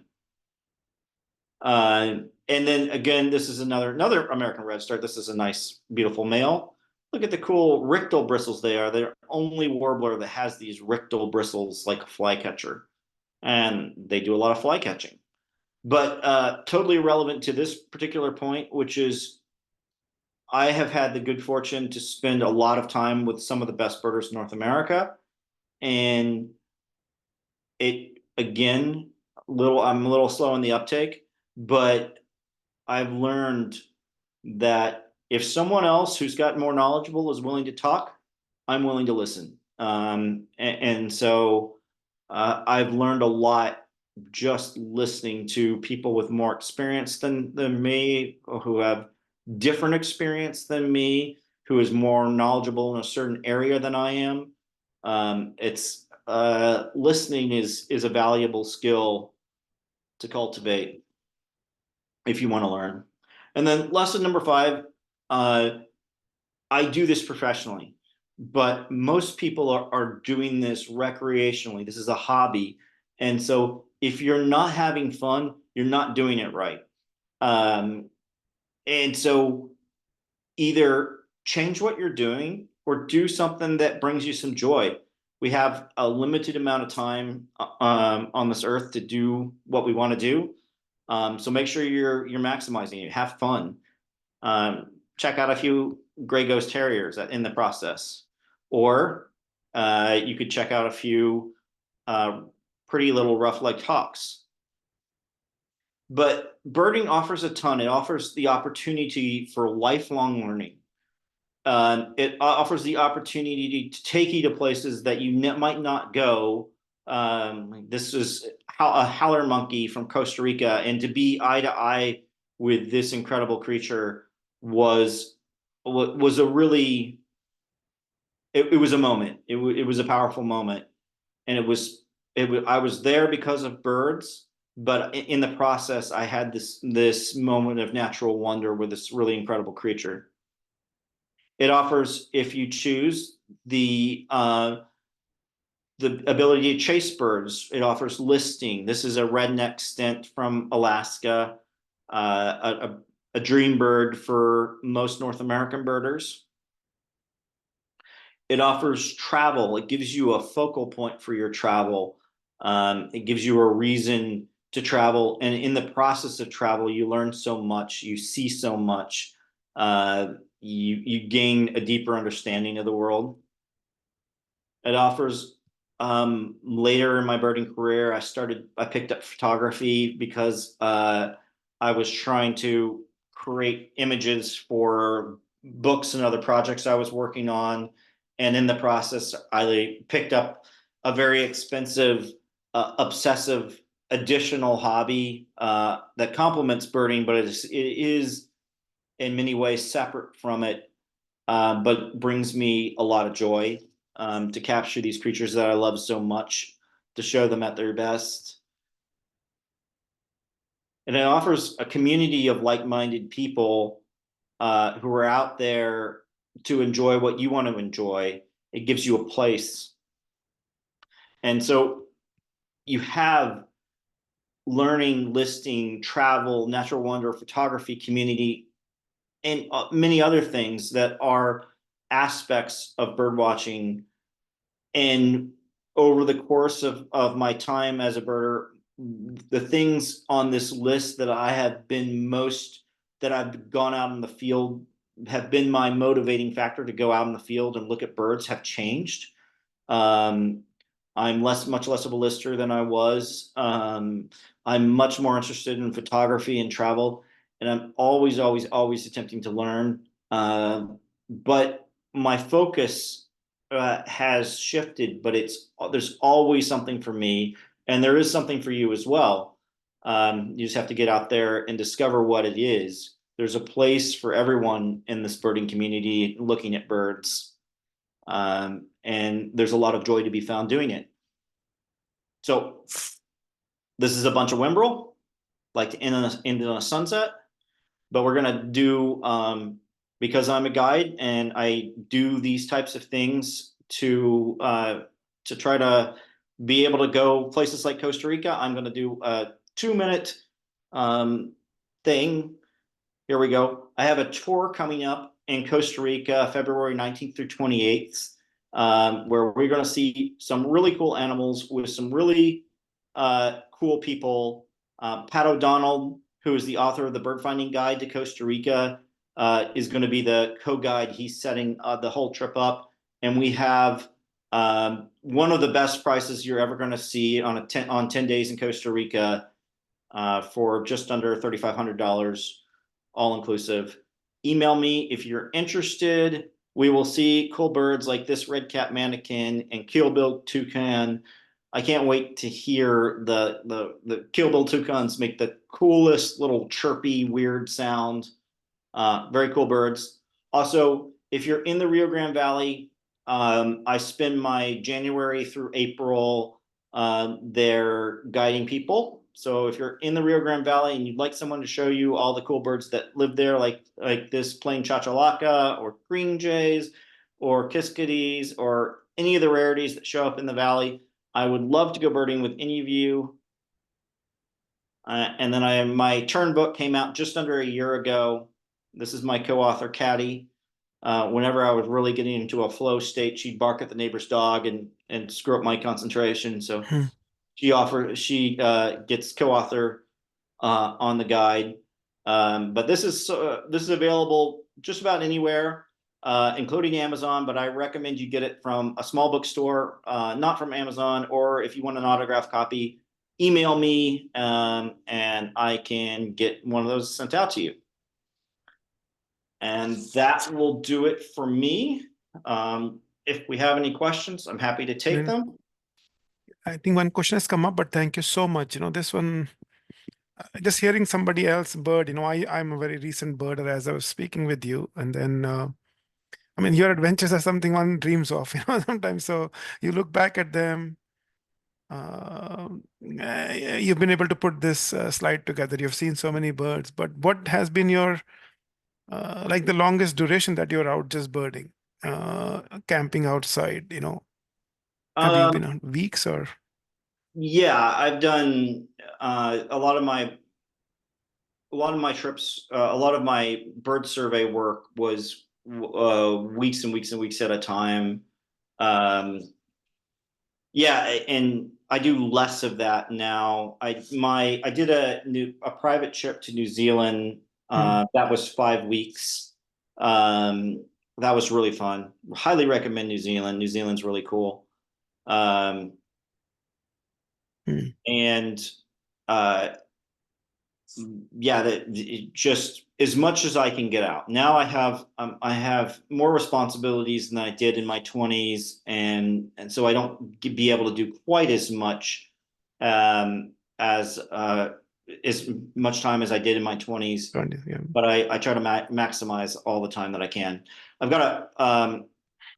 And then again, this is another American redstart. This is a nice, beautiful male. Look at the cool rictal bristles they are. They're the only warbler that has these rictal bristles like a flycatcher. And they do a lot of fly catching. But totally irrelevant to this particular point, which is I have had the good fortune to spend a lot of time with some of the best birders in North America. And it, again, I'm a little slow in the uptake, but I've learned that if someone else who's got more knowledgeable is willing to talk, I'm willing to listen. And so I've learned a lot just listening to people with more experience than me, or who have different experience than me, who is more knowledgeable in a certain area than I am. It's listening is a valuable skill to cultivate if you want to learn. And then lesson number 5, I do this professionally, but most people are doing this recreationally. This is a hobby. And so if you're not having fun, you're not doing it right. And so either change what you're doing or do something that brings you some joy. We have a limited amount of time on this earth to do what we want to do. So make sure you're maximizing it. Have fun. Check out a few gray ghost terriers in the process. Or you could check out a few pretty little rough-legged hawks. But birding offers a ton. It offers the opportunity for lifelong learning. It offers the opportunity to take you to places that you might not go. This is a howler monkey from Costa Rica, and to be eye to eye with this incredible creature was a really it was a moment. It was a powerful moment, and I was there because of birds, but in the process, I had this moment of natural wonder with this really incredible creature. It offers, if you choose, the ability to chase birds. It offers listing. This is a redneck stint from Alaska, a dream bird for most North American birders. It offers travel. It gives you a focal point for your travel. It gives you a reason to travel. And in the process of travel, you learn so much, you see so much, you gain a deeper understanding of the world. It offers, later in my birding career, I picked up photography because I was trying to create images for books and other projects I was working on. And in the process, I picked up a very expensive, obsessive additional hobby that complements birding, but it is in many ways separate from it, but brings me a lot of joy to capture these creatures that I love so much, to show them at their best. And it offers a community of like-minded people who are out there to enjoy what you want to enjoy. It gives you a place. And so you have learning, listing, travel, natural wonder, photography, community, and many other things that are aspects of bird watching. And over the course of my time as a birder, the things on this list that I've gone out in the field have been my motivating factor to go out in the field and look at birds have changed. I'm much less of a lister than I was. I'm much more interested in photography and travel, and I'm always attempting to learn. But my focus has shifted, but there's always something for me, and there is something for you as well. You just have to get out there and discover what it is. There's a place for everyone in this birding community looking at birds. And there's a lot of joy to be found doing it. So this is a bunch of Wimbrel, like to end on a sunset, but we're gonna do, because I'm a guide and I do these types of things to try to be able to go places like Costa Rica. I'm gonna do a 2-minute thing. Here we go. I have a tour coming up in Costa Rica, February 19th through 28th, where we're going to see some really cool animals with some really cool people. Pat O'Donnell, who is the author of the Bird Finding Guide to Costa Rica, is going to be the co-guide. He's setting the whole trip up. And we have one of the best prices you're ever going to see on 10 days in Costa Rica for just under $3,500. All inclusive. Email me if you're interested. We will see cool birds like this red cap manakin and keelbill toucan. I can't wait to hear the keelbill toucans make the coolest little chirpy weird sound. Very cool birds. Also, if you're in the Rio Grande Valley, I spend my January through April there guiding people. So if you're in the Rio Grande Valley and you'd like someone to show you all the cool birds that live there, like this plain chachalaca or green jays or kiskadees or any of the rarities that show up in the valley, I would love to go birding with any of you. And then my tern book came out just under a year ago. This is my co-author, Caddy. Whenever I was really getting into a flow state, she'd bark at the neighbor's dog and screw up my concentration. So she gets co-author on the guide. But this is available just about anywhere. including Amazon, but I recommend you get it from a small bookstore, not from Amazon, or if you want an autographed copy, email me, and I can get one of those sent out to you. And that will do it for me. If we have any questions, I'm happy to take Then them. I think one question has come up, but thank you so much. This one, just hearing somebody else bird, I'm a very recent birder as I was speaking with you. And then, I mean, your adventures are something one dreams of, sometimes. So you look back at them. You've been able to put this slide together. You've seen so many birds, but what has been your like the longest duration that you're out just birding, camping outside? Have you been Um, on weeks or? yeah, I've done a lot of my trips, a lot of my bird survey work was weeks and weeks and weeks at a time. Um, yeah, and I do less of that now. I did a private trip to New Zealand. Hmm, That was 5 weeks. Um, that was really fun. Highly recommend New Zealand. New Zealand's really cool. Um, hmm, and uh, yeah, that just as much as I can get out. Now I have more responsibilities than I did in my 20s, and so I don't be able to do quite as much as much time as I did in my 20s. yeah. But I try to maximize all the time that I can. I've got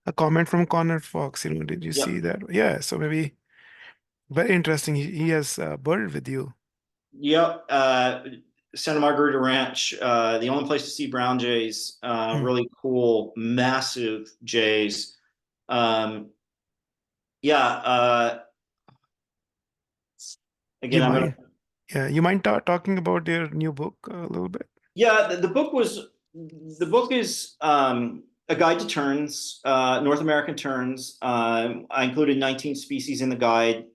A comment from Connor Fox. Did you see yep. that? Yeah. So maybe very interesting. He has birded with you. Yep. Santa Margarita Ranch, the only place to see brown jays, Hmm. really cool, massive jays. Um, yeah. Again, You I'm gonna. mind? Yeah. You mind talking about your new book a little bit? Yeah, the book is a guide to terns, North American terns. I included 19 species in the guide.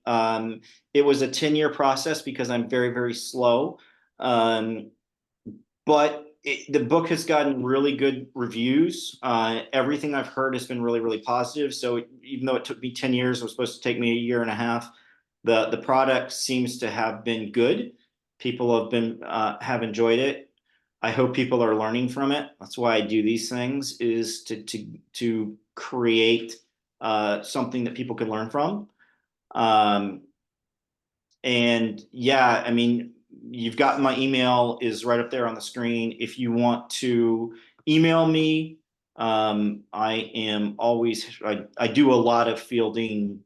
It was a 10-year process because I'm very, very slow. Um, but the book has gotten really good reviews. Everything I've heard has been really, really positive. So even though it took me 10 years, it was supposed to take me a year and a half. The product seems to have been good. People have enjoyed it. I hope people are learning from it. That's why I do these things, is to create something that people can learn from. Um, and yeah, I mean, you've got my email is right up there on the screen. If you want to email me, I am always, I do a lot of fielding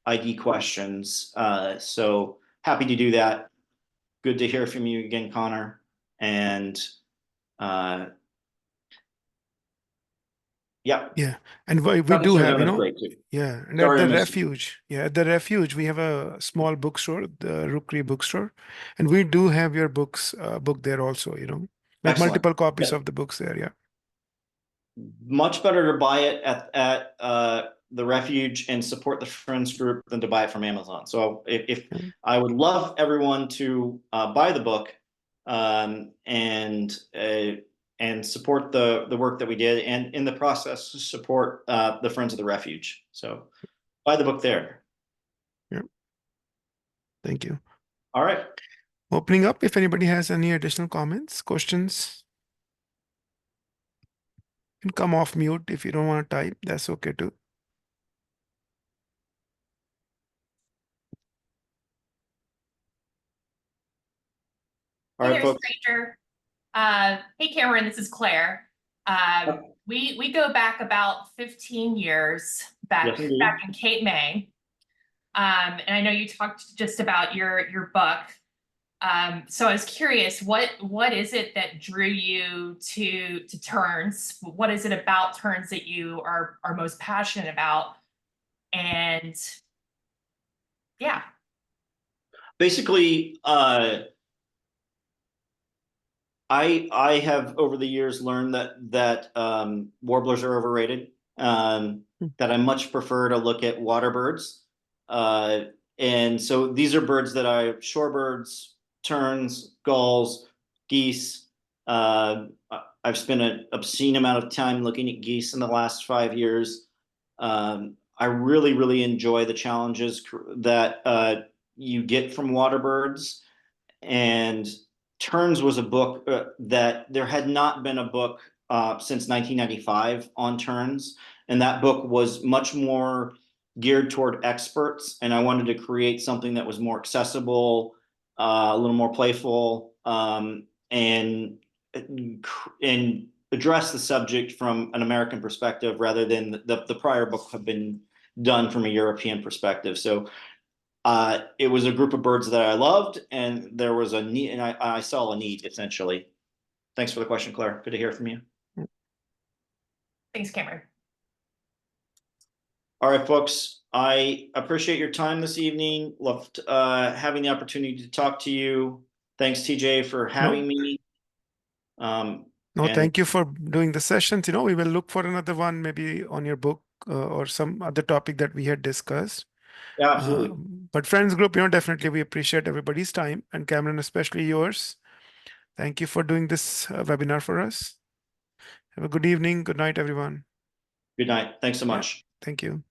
ID questions. So happy to do that. Good to hear from you again, Connor. And uh, yeah, Yeah. And we Southeast do have, Arizona's great too. yeah. And at Sorry, I the missed you. refuge, yeah, at the refuge, we have a small bookstore, the Rookery bookstore, and we do have your book there also, like Excellent. multiple copies Yeah. of the books there. Yeah. Much better to buy it at the refuge and support the friends group than to buy it from Amazon. So if Yeah. I would love everyone to buy the book, um, and uh, and support the work that we did, and in the process support the friends of the refuge. So buy the book there. Yeah. Thank you. All right. Opening up, if anybody has any additional comments, questions, you can come off mute if you don't want to type. That's okay too. All Hey right, there, folks. stranger. Hey, Cameron, this is Claire. We go back about 15 years Yes, back indeed. in Cape May. And I know you talked just about your book. So I was curious, what is it that drew you to terns? What is it about terns that you are most passionate about? And yeah. Basically, I have over the years learned that warblers are overrated. Hmm. That I much prefer to look at water birds. Uh, and so these are birds that shorebirds, terns, gulls, geese. I I've spent an obscene amount of time looking at geese in the last 5 years. I really, really enjoy the challenges that you get from water birds. And Terns was a book that there had not been a book since 1995 on terns. And that book was much more geared toward experts. And I wanted to create something that was more accessible, a little more playful, and address the subject from an American perspective rather than the prior book had been done from a European perspective. So it was a group of birds that I loved, and there was a need, and I saw a need essentially. Thanks for the question, Claire. Good to hear from you. Thanks, Cameron. All right, folks. I appreciate your time this evening. Loved having the opportunity to talk to you. Thanks, TJ, for having me. No, thank you for doing the sessions. We will look for another one, maybe on your book or some other topic that we had discussed. Yeah, absolutely. But friends group, definitely we appreciate everybody's time, and Cameron, especially yours. Thank you for doing this webinar for us. Have a good evening. Good night, everyone. Good night. Thanks so much. Thank you.